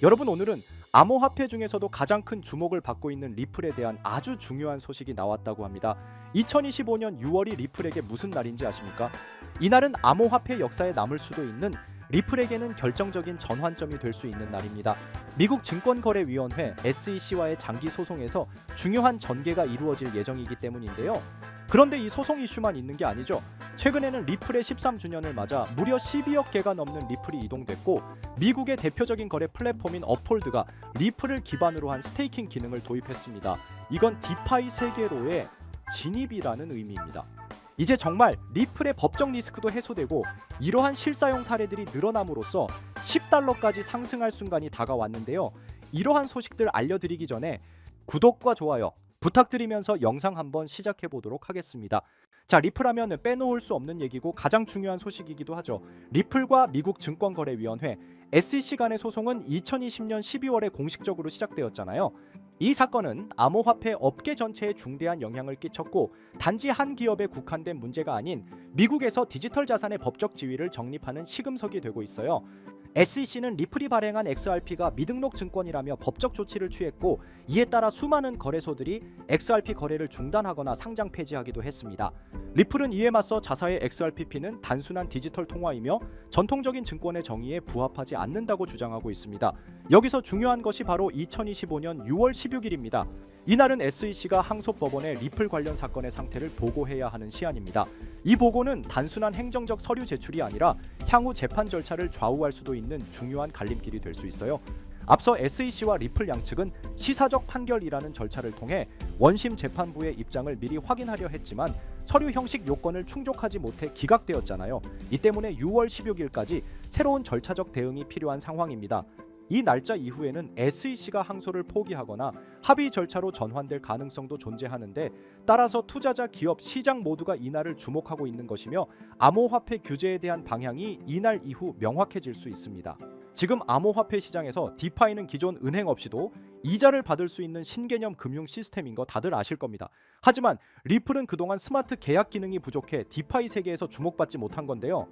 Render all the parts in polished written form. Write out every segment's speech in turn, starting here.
여러분, 오늘은 암호화폐 중에서도 가장 큰 주목을 받고 있는 리플에 대한 아주 중요한 소식이 나왔다고 합니다. 2025년 6월이 리플에게 무슨 날인지 아십니까? 이날은 암호화폐 역사에 남을 수도 있는, 리플에게는 결정적인 전환점이 될 수 있는 날입니다. 미국 증권거래위원회 SEC와의 장기 소송에서 중요한 전개가 이루어질 예정이기 때문인데요. 그런데 이 소송 이슈만 있는 게 아니죠. 최근에는 리플의 13주년을 맞아 무려 12억 개가 넘는 리플이 이동됐고, 미국의 대표적인 거래 플랫폼인 업홀드가 리플을 기반으로 한 스테이킹 기능을 도입했습니다. 이건 디파이 세계로의 진입이라는 의미입니다. 이제 정말 리플의 법적 리스크도 해소되고, 이러한 실사용 사례들이 늘어남으로써 $10까지 상승할 순간이 다가왔는데요. 이러한 소식들 알려드리기 전에 구독과 좋아요 부탁드리면서 영상 한번 시작해 보도록 하겠습니다. 자, 리플 하면 빼놓을 수 없는 얘기고 가장 중요한 소식이기도 하죠. 리플과 미국 증권거래위원회 SEC 간의 소송은 2020년 12월에 공식적으로 시작되었잖아요. 이 사건은 암호화폐 업계 전체에 중대한 영향을 끼쳤고, 단지 한 기업에 국한된 문제가 아닌 미국에서 디지털 자산의 법적 지위를 정립하는 시금석이 되고 있어요. SEC는 리플이 발행한 XRP가 미등록 증권이라며 법적 조치를 취했고, 이에 따라 수많은 거래소들이 XRP 거래를 중단하거나 상장 폐지하기도 했습니다. 리플은 이에 맞서 자사의 XRP는 단순한 디지털 통화이며 전통적인 증권의 정의에 부합하지 않는다고 주장하고 있습니다. 여기서 중요한 것이 바로 2025년 6월 16일입니다. 이날은 SEC가 항소법원에 리플 관련 사건의 상태를 보고해야 하는 시한입니다. 이 보고는 단순한 행정적 서류 제출이 아니라 향후 재판 절차를 좌우할 수도 있는 중요한 갈림길이 될 수 있어요. 앞서 SEC와 리플 양측은 시사적 판결이라는 절차를 통해 원심 재판부의 입장을 미리 확인하려 했지만 서류 형식 요건을 충족하지 못해 기각되었잖아요. 이 때문에 6월 16일까지 새로운 절차적 대응이 필요한 상황입니다. 이 날짜 이후에는 SEC가 항소를 포기하거나 합의 절차로 전환될 가능성도 존재하는데, 따라서 투자자, 기업, 시장 모두가 이날을 주목하고 있는 것이며, 암호화폐 규제에 대한 방향이 이날 이후 명확해질 수 있습니다. 지금 암호화폐 시장에서 디파이는 기존 은행 없이도 이자를 받을 수 있는 신개념 금융 시스템인 거 다들 아실 겁니다. 하지만 리플은 그동안 스마트 계약 기능이 부족해 디파이 세계에서 주목받지 못한 건데요.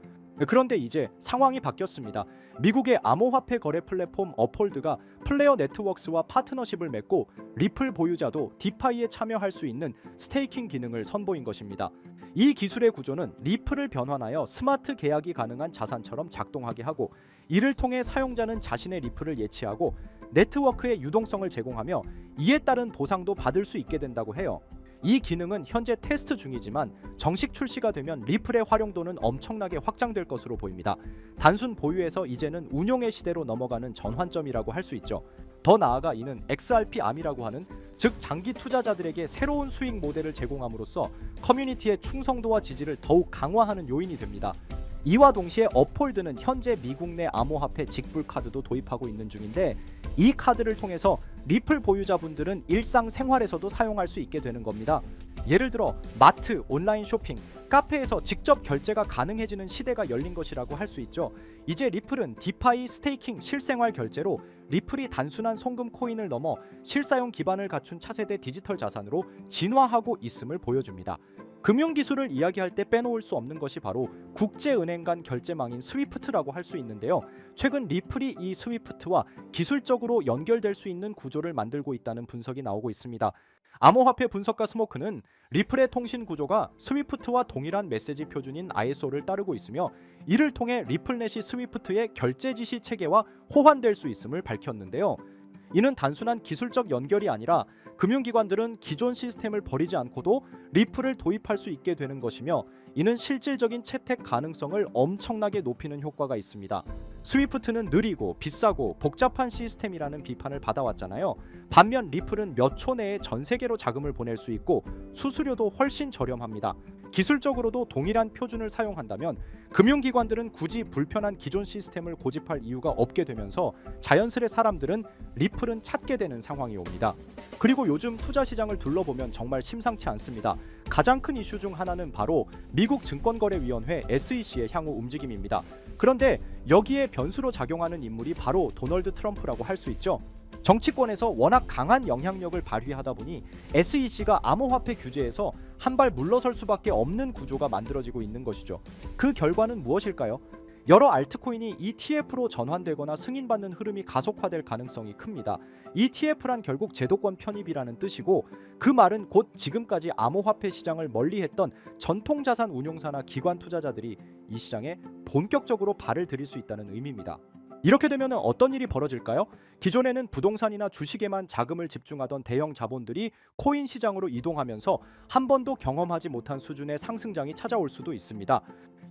그런데 이제 상황이 바뀌었습니다. 미국의 암호화폐 거래 플랫폼 업홀드가 플레어 네트워크스와 파트너십을 맺고, 리플 보유자도 디파이에 참여할 수 있는 스테이킹 기능을 선보인 것입니다. 이 기술의 구조는 리플을 변환하여 스마트 계약이 가능한 자산처럼 작동하게 하고, 이를 통해 사용자는 자신의 리플을 예치하고 네트워크의 유동성을 제공하며 이에 따른 보상도 받을 수 있게 된다고 해요. 이 기능은 현재 테스트 중이지만 정식 출시가 되면 리플의 활용도는 엄청나게 확장될 것으로 보입니다. 단순 보유에서 이제는 운용의 시대로 넘어가는 전환점이라고 할 수 있죠. 더 나아가 이는 XRP 암이라고 하는, 즉 장기 투자자들에게 새로운 수익 모델을 제공함으로써 커뮤니티의 충성도와 지지를 더욱 강화하는 요인이 됩니다. 이와 동시에 업홀드는 현재 미국 내 암호화폐 직불 카드도 도입하고 있는 중인데, 이 카드를 통해서 리플 보유자분들은 일상생활에서도 사용할 수 있게 되는 겁니다. 예를 들어 마트, 온라인 쇼핑, 카페에서 직접 결제가 가능해지는 시대가 열린 것이라고 할 수 있죠. 이제 리플은 디파이, 스테이킹, 실생활 결제로 리플이 단순한 송금 코인을 넘어 실사용 기반을 갖춘 차세대 디지털 자산으로 진화하고 있음을 보여줍니다. 금융기술을 이야기할 때 빼놓을 수 없는 것이 바로 국제은행 간 결제망인 스위프트라고 할 수 있는데요. 최근 리플이 이 스위프트와 기술적으로 연결될 수 있는 구조를 만들고 있다는 분석이 나오고 있습니다. 암호화폐 분석가 스모크는 리플의 통신 구조가 스위프트와 동일한 메시지 표준인 ISO를 따르고 있으며, 이를 통해 리플넷이 스위프트의 결제 지시 체계와 호환될 수 있음을 밝혔는데요. 이는 단순한 기술적 연결이 아니라 금융기관들은 기존 시스템을 버리지 않고도 리플을 도입할 수 있게 되는 것이며, 이는 실질적인 채택 가능성을 엄청나게 높이는 효과가 있습니다. 스위프트는 느리고 비싸고 복잡한 시스템이라는 비판을 받아왔잖아요. 반면 리플은 몇 초 내에 전 세계로 자금을 보낼 수 있고 수수료도 훨씬 저렴합니다. 기술적으로도 동일한 표준을 사용한다면 금융기관들은 굳이 불편한 기존 시스템을 고집할 이유가 없게 되면서 자연스레 사람들은 리플은 찾게 되는 상황이 옵니다. 그리고 요즘 투자 시장을 둘러보면 정말 심상치 않습니다. 가장 큰 이슈 중 하나는 바로 미국 증권거래위원회 SEC의 향후 움직임입니다. 그런데 여기에 변수로 작용하는 인물이 바로 도널드 트럼프라고 할 수 있죠. 정치권에서 워낙 강한 영향력을 발휘하다 보니 SEC가 암호화폐 규제에서 한 발 물러설 수밖에 없는 구조가 만들어지고 있는 것이죠. 그 결과는 무엇일까요? 여러 알트코인이 ETF로 전환되거나 승인받는 흐름이 가속화될 가능성이 큽니다. ETF란 결국 제도권 편입이라는 뜻이고, 그 말은 곧 지금까지 암호화폐 시장을 멀리했던 전통자산 운용사나 기관 투자자들이 이 시장에 본격적으로 발을 들일 수 있다는 의미입니다. 이렇게 되면 어떤 일이 벌어질까요? 기존에는 부동산이나 주식에만 자금을 집중하던 대형 자본들이 코인 시장으로 이동하면서 한 번도 경험하지 못한 수준의 상승장이 찾아올 수도 있습니다.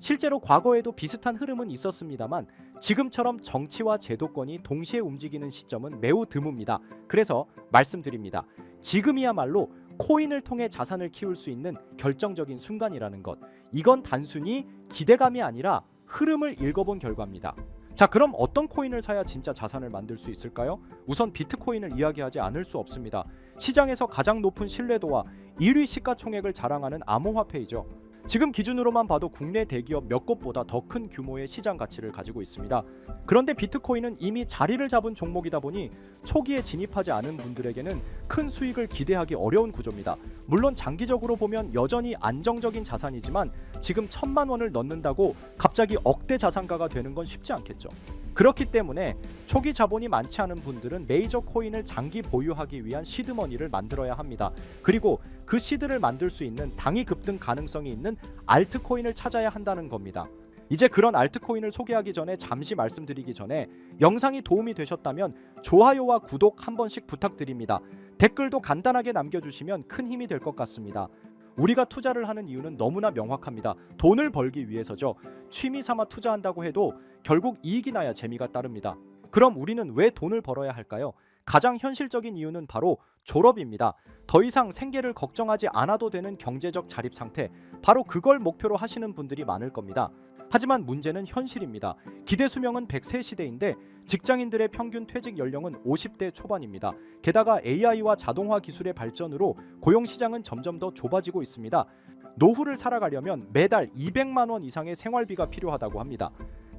실제로 과거에도 비슷한 흐름은 있었습니다만 지금처럼 정치와 제도권이 동시에 움직이는 시점은 매우 드뭅니다. 그래서 말씀드립니다. 지금이야말로 코인을 통해 자산을 키울 수 있는 결정적인 순간이라는 것. 이건 단순히 기대감이 아니라 흐름을 읽어본 결과입니다. 자, 그럼 어떤 코인을 사야 진짜 자산을 만들 수 있을까요? 우선 비트코인을 이야기하지 않을 수 없습니다. 시장에서 가장 높은 신뢰도와 1위 시가총액을 자랑하는 암호화폐이죠. 지금 기준으로만 봐도 국내 대기업 몇 곳보다 더 큰 규모의 시장 가치를 가지고 있습니다. 그런데 비트코인은 이미 자리를 잡은 종목이다 보니 초기에 진입하지 않은 분들에게는 큰 수익을 기대하기 어려운 구조입니다. 물론 장기적으로 보면 여전히 안정적인 자산이지만 지금 1,000만 원을 넣는다고 갑자기 억대 자산가가 되는 건 쉽지 않겠죠. 그렇기 때문에 초기 자본이 많지 않은 분들은 메이저 코인을 장기 보유하기 위한 시드머니를 만들어야 합니다. 그리고 그 시드를 만들 수 있는 당위 급등 가능성이 있는 알트코인을 찾아야 한다는 겁니다. 이제 그런 알트코인을 소개하기 전에 잠시 말씀드리기 전에 영상이 도움이 되셨다면 좋아요와 구독 한 번씩 부탁드립니다. 댓글도 간단하게 남겨주시면 큰 힘이 될 것 같습니다. 우리가 투자를 하는 이유는 너무나 명확합니다. 돈을 벌기 위해서죠. 취미 삼아 투자한다고 해도 결국 이익이 나야 재미가 따릅니다. 그럼 우리는 왜 돈을 벌어야 할까요? 가장 현실적인 이유는 바로 졸업입니다. 더 이상 생계를 걱정하지 않아도 되는 경제적 자립 상태, 바로 그걸 목표로 하시는 분들이 많을 겁니다. 하지만 문제는 현실입니다. 기대 수명은 100세 시대인데 직장인들의 평균 퇴직 연령은 50대 초반입니다. 게다가 AI와 자동화 기술의 발전으로 고용 시장은 점점 더 좁아지고 있습니다. 노후를 살아가려면 매달 200만 원 이상의 생활비가 필요하다고 합니다.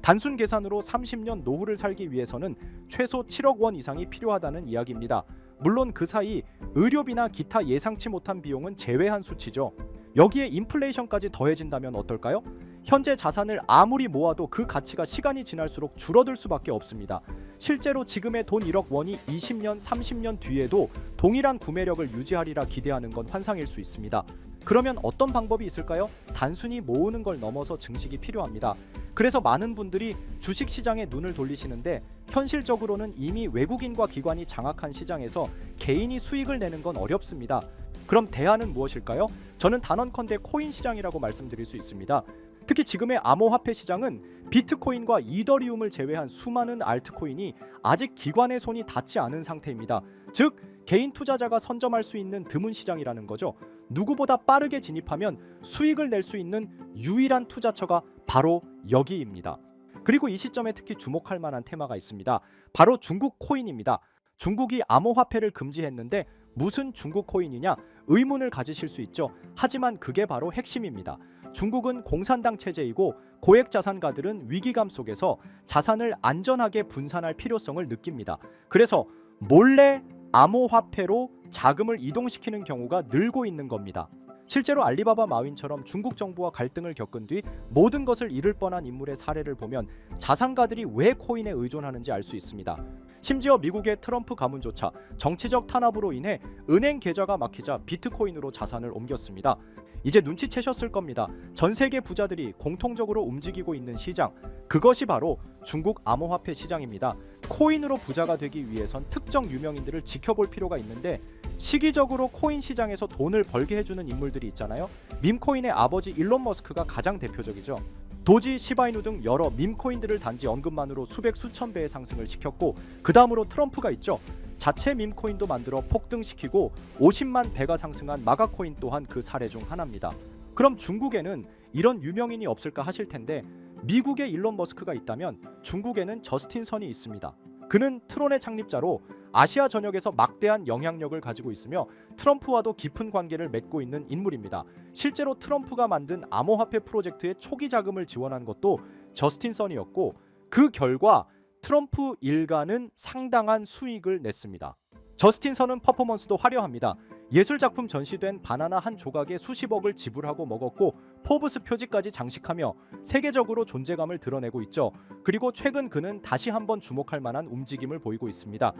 단순 계산으로 30년 노후를 살기 위해서는 최소 7억 원 이상이 필요하다는 이야기입니다. 물론 그 사이 의료비나 기타 예상치 못한 비용은 제외한 수치죠. 여기에 인플레이션까지 더해진다면 어떨까요? 현재 자산을 아무리 모아도 그 가치가 시간이 지날수록 줄어들 수밖에 없습니다. 실제로 지금의 돈 1억 원이 20년, 30년 뒤에도 동일한 구매력을 유지하리라 기대하는 건 환상일 수 있습니다. 그러면 어떤 방법이 있을까요? 단순히 모으는 걸 넘어서 증식이 필요합니다. 그래서 많은 분들이 주식시장에 눈을 돌리시는데 현실적으로는 이미 외국인과 기관이 장악한 시장에서 개인이 수익을 내는 건 어렵습니다. 그럼 대안은 무엇일까요? 저는 단언컨대 코인 시장이라고 말씀드릴 수 있습니다. 특히 지금의 암호화폐 시장은 비트코인과 이더리움을 제외한 수많은 알트코인이 아직 기관의 손이 닿지 않은 상태입니다. 즉 개인 투자자가 선점할 수 있는 드문 시장이라는 거죠. 누구보다 빠르게 진입하면 수익을 낼 수 있는 유일한 투자처가 바로 여기입니다. 그리고 이 시점에 특히 주목할 만한 테마가 있습니다. 바로 중국 코인입니다. 중국이 암호화폐를 금지했는데 무슨 중국 코인이냐 의문을 가지실 수 있죠. 하지만 그게 바로 핵심입니다. 중국은 공산당 체제이고 고액 자산가들은 위기감 속에서 자산을 안전하게 분산할 필요성을 느낍니다. 그래서 몰래 암호화폐로 자금을 이동시키는 경우가 늘고 있는 겁니다. 실제로 알리바바 마윈처럼 중국 정부와 갈등을 겪은 뒤 모든 것을 잃을 뻔한 인물의 사례를 보면 자산가들이 왜 코인에 의존하는지 알 수 있습니다. 심지어 미국의 트럼프 가문조차 정치적 탄압으로 인해 은행 계좌가 막히자 비트코인으로 자산을 옮겼습니다. 이제 눈치채셨을 겁니다. 전 세계 부자들이 공통적으로 움직이고 있는 시장, 그것이 바로 중국 암호화폐 시장입니다. 코인으로 부자가 되기 위해선 특정 유명인들을 지켜볼 필요가 있는데 시기적으로 코인 시장에서 돈을 벌게 해주는 인물들이 있잖아요. 밈코인의 아버지 일론 머스크가 가장 대표적이죠. 도지, 시바이누 등 여러 밈코인들을 단지 언급만으로 수백 수천 배의 상승을 시켰고, 그 다음으로 트럼프가 있죠. 자체 밈코인도 만들어 폭등시키고 50만 배가 상승한 마가코인 또한 그 사례 중 하나입니다. 그럼 중국에는 이런 유명인이 없을까 하실 텐데 미국에 일론 머스크가 있다면 중국에는 저스틴 선이 있습니다. 그는 트론의 창립자로 아시아 전역에서 막대한 영향력을 가지고 있으며 트럼프와도 깊은 관계를 맺고 있는 인물입니다. 실제로 트럼프가 만든 암호화폐 프로젝트의 초기 자금을 지원한 것도 저스틴 선이었고, 그 결과 트럼프 일가는 상당한 수익을 냈습니다. 저스틴 선은 퍼포먼스도 화려합니다. 예술작품 전시된 바나나 한 조각에 수십억을 지불하고 먹었고 포브스 표지까지 장식하며 세계적으로 존재감을 드러내고 있죠. 그리고 최근 그는 다시 한번 주목할 만한 움직임을 보이고 있습니다.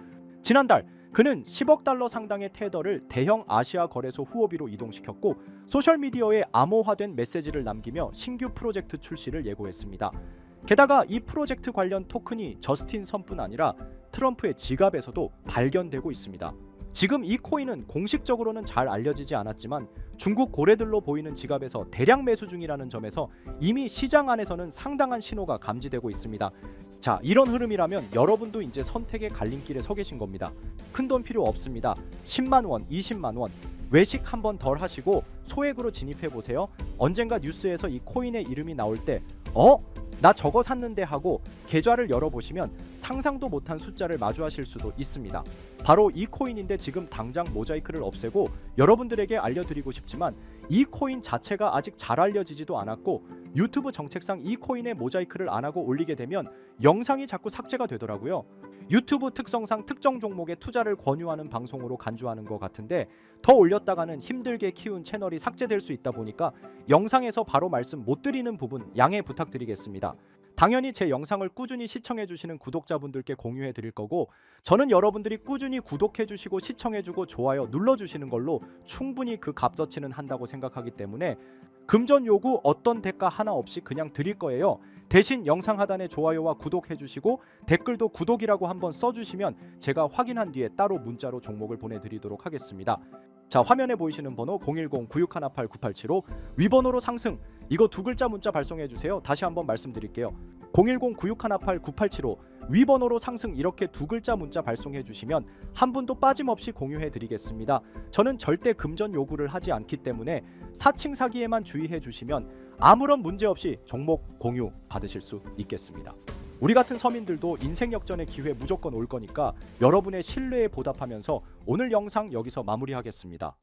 지난달 그는 10억 달러 상당의 테더를 대형 아시아 거래소 후오비로 이동시켰고 소셜미디어에 암호화된 메시지를 남기며 신규 프로젝트 출시를 예고했습니다. 게다가 이 프로젝트 관련 토큰이 저스틴 선뿐 아니라 트럼프의 지갑에서도 발견되고 있습니다. 지금 이 코인은 공식적으로는 잘 알려지지 않았지만 중국 고래들로 보이는 지갑에서 대량 매수 중이라는 점에서 이미 시장 안에서는 상당한 신호가 감지되고 있습니다. 자, 이런 흐름이라면 여러분도 이제 선택의 갈림길에 서 계신 겁니다. 큰돈 필요 없습니다. 10만 원, 20만 원 외식 한번 덜 하시고 소액으로 진입해 보세요. 언젠가 뉴스에서 이 코인의 이름이 나올 때 나 저거 샀는데 하고 계좌를 열어보시면 상상도 못한 숫자를 마주하실 수도 있습니다. 바로 이 코인인데 지금 당장 모자이크를 없애고 여러분들에게 알려드리고 싶지만 이 코인 자체가 아직 잘 알려지지도 않았고 유튜브 정책상 이 코인에 모자이크를 안 하고 올리게 되면 영상이 자꾸 삭제가 되더라고요. 유튜브 특성상 특정 종목에 투자를 권유하는 방송으로 간주하는 것 같은데 더 올렸다가는 힘들게 키운 채널이 삭제될 수 있다 보니까 영상에서 바로 말씀 못 드리는 부분 양해 부탁드리겠습니다. 당연히 제 영상을 꾸준히 시청해 주시는 구독자분들께 공유해 드릴 거고 저는 여러분들이 꾸준히 구독해 주시고 시청해 주고 좋아요 눌러 주시는 걸로 충분히 그 값어치는 한다고 생각하기 때문에 금전 요구 어떤 대가 하나 없이 그냥 드릴 거예요. 대신 영상 하단에 좋아요와 구독해 주시고 댓글도 구독이라고 한번 써주시면 제가 확인한 뒤에 따로 문자로 종목을 보내드리도록 하겠습니다. 자, 화면에 보이시는 번호 010-9618-9875 위번호로 상승 이거 두 글자 문자 발송해 주세요. 다시 한번 말씀드릴게요. 010-9618-9875 위번호로 상승 이렇게 두 글자 문자 발송해 주시면 한 분도 빠짐없이 공유해 드리겠습니다. 저는 절대 금전 요구를 하지 않기 때문에 사칭 사기에만 주의해 주시면 아무런 문제 없이 종목 공유 받으실 수 있겠습니다. 우리 같은 서민들도 인생 역전의 기회 무조건 올 거니까 여러분의 신뢰에 보답하면서 오늘 영상 여기서 마무리하겠습니다.